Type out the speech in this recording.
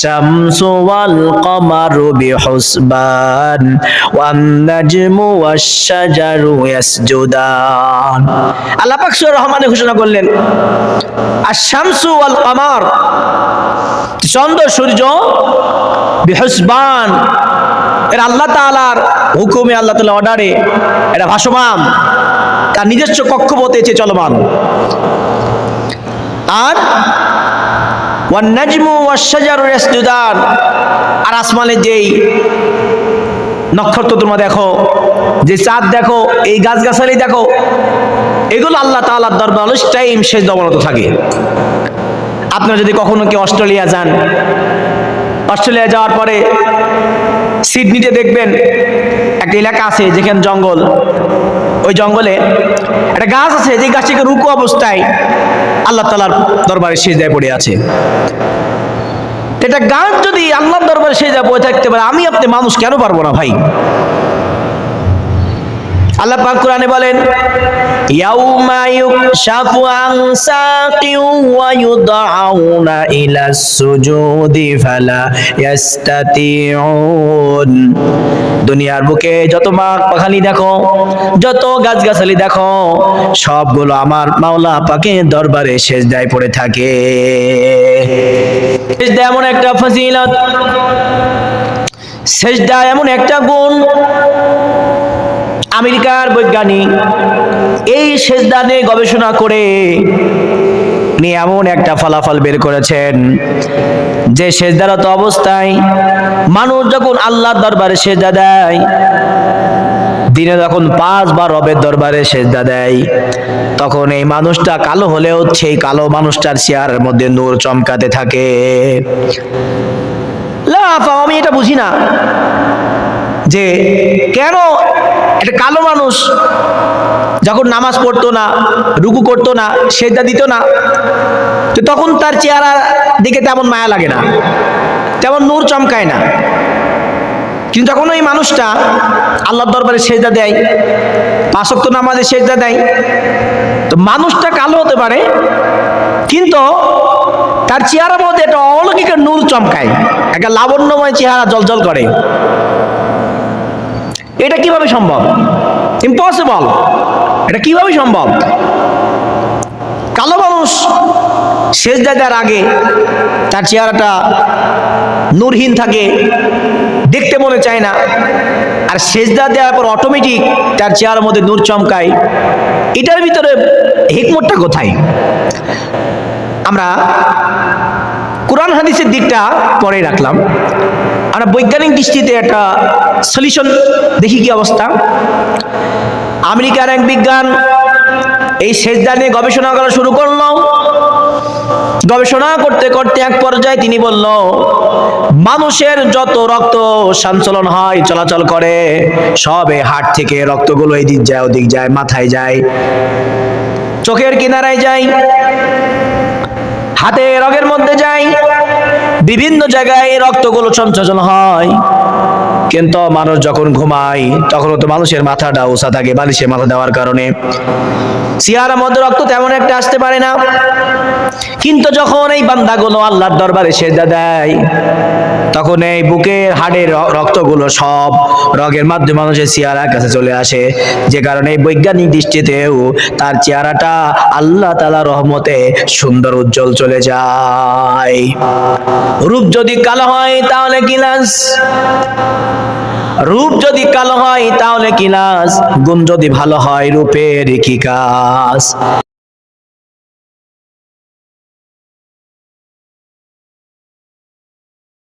الشمس والقمر بحسبان والنجم والشجر يسجدان আল্লাহ পাক সূরা রহমানে ঘোষণা করলেন আশ-শামসু ওয়াল কমার, চন্দ্র সূর্য বিহুসবান, এর আল্লাহ তাআলার হুকুমে, আল্লাহ তাআলার অর্ডারে এটা ভাসমান, তার নিজস্ব কক্ষপথে চলমান। আর ওয়ান নাজমু ওয়াশ শাজারু ইয়াসজুদান, আর আসমানে যেই নক্ষত্র তোমরা দেখো, যে চাঁদ দেখো, এই গাছগাছালি দেখো, এগুলো আল্লাহ তাআলার দরবারে অলস টাইম সেজদা অবনত থাকে। আপনারা যদি কখনো কি অস্ট্রেলিয়া যান, অস্ট্রেলিয়া যাওয়ার পরে সিডনিতে দেখবেন একটা এলাকা আছে যেখানে জঙ্গল, ওই জঙ্গলে একটা গাছ আছে, যে গাছটিকে রুকু অবস্থায় আল্লাহ তাআলার দরবারে সিজদায় পড়ে আছে। এটা গাছ যদি আল্লাহর দরবারে সিজদায় পড়ে থাকতে পারে, আমি আপনি মানুষ কেন পারবো না ভাই? আল্লাহ পাক কোরআনে বলেন ইয়াউমা ইউকশাফু আন সাকিন ওয়া ইউদআউনা ইলাস সুজুদি ফালা ইয়াস্তাতিউন। দুনিয়ার বুকে যত মাখ পাখালি দেখো, যত গাছগাছালি দেখো, সবগুলো আমার মাওলা পাকের দরবারে সিজদায় পড়ে থাকে। সিজদা এমন একটা ফজিলত, সিজদা এমন একটা গুণ। আমেরিকার বৈজ্ঞানিক এই সিজদা নিয়ে গবেষণা করে নিয়ে এমন একটা ফলাফল বের করেছেন যে সিজদারত অবস্থায় মানুষ যখন আল্লাহর দরবারে সিজদা দেয়, দিনে যখন 5 বার রবের দরবারে সিজদা দেয়, তখন এই মানুষটা কালো হলেও সেই কালো মানুষটার চেহারার মধ্যে নূর চমকাতে থাকে। আমি এটা বুঝি না যে কেন একটা কালো মানুষ যখন নামাজ পড়তো না, রুকু করতো না, সিজদা দিত না, তো তখন তার চেহারা দিকে তেমন মায়া লাগে না, তেমন নূর চমকায় না। কিন্তু যখন ওই মানুষটা আল্লাহর দরবারে সিজদা দেয়, 5 ওয়াক্ত নামাজে সিজদা দেয়, তো মানুষটা কালো হতে পারে কিন্তু তার চেহারার মধ্যে একটা অলৌকিক নূর চমকায়, একটা লাবণ্যময় চেহারা জ্বলজ্বল করে। এটা কিভাবে সম্ভব? ইম্পসিবল। এটা কিভাবে সম্ভব? কালো মানুষ সিজদা দেওয়ার আগে তার চেহারাটা নূরহীন থাকে, দেখতে মনে চায় না, আর সিজদা দেওয়ার পর অটোমেটিক তার চেহারার মধ্যে নূর চমকায়। এটার ভিতরে হিকমতটা কোথায়? আমরা কোরআন হাদিসের দিকটা পরে রাখলাম, আমরা বৈজ্ঞানিক দৃষ্টিতে একটা সলিউশন দেখি কি অবস্থা। আমেরিকার এক বিজ্ঞান এই সিজদা নিয়ে গবেষণা করা শুরু করলো। গবেষণা করতে করতে এক পর্যায়ে তিনি বলল, মানুষের যত রক্ত সঞ্চালন হয়, চলাচল করে, সবে হার্ট থেকে রক্তগুলো এদিক যায়, ওদিক যায়, মাথায় যায়, চোখের কিনারায় যায়, হাতে রগের মধ্যে যায়, বিভিন্ন জায়গায় রক্তগুলো সঞ্চালন হয়। কিন্তু মানুষ যখন ঘুমায় তখন তো মানুষের মাথাটা উঁচা থাকে, বালিশে মাথা দেওয়ার কারণে চেহারার মধ্যে রক্ত তেমন একটা আসতে পারে না। কিন্তু যখন এই বান্দাগুলো আল্লাহর দরবারে সিজদা দেয়, তখন এই বুকের হাড়ের রক্তগুলো সব রগের মাধ্যমে মানুষের চেহারার কাছে চলে আসে, যে কারণে এই বৈজ্ঞানিক দৃষ্টিতেও তার চেহারাটা আল্লাহ তাআলার রহমতে সুন্দর উজ্জ্বল চলে যায়। রূপ যদি কালো হয় তাহলে কি লাজ? রূপ যদি কালো হয় তাহলে কি লাজ? গুণ যদি ভালো হয় রূপের কি কাজ?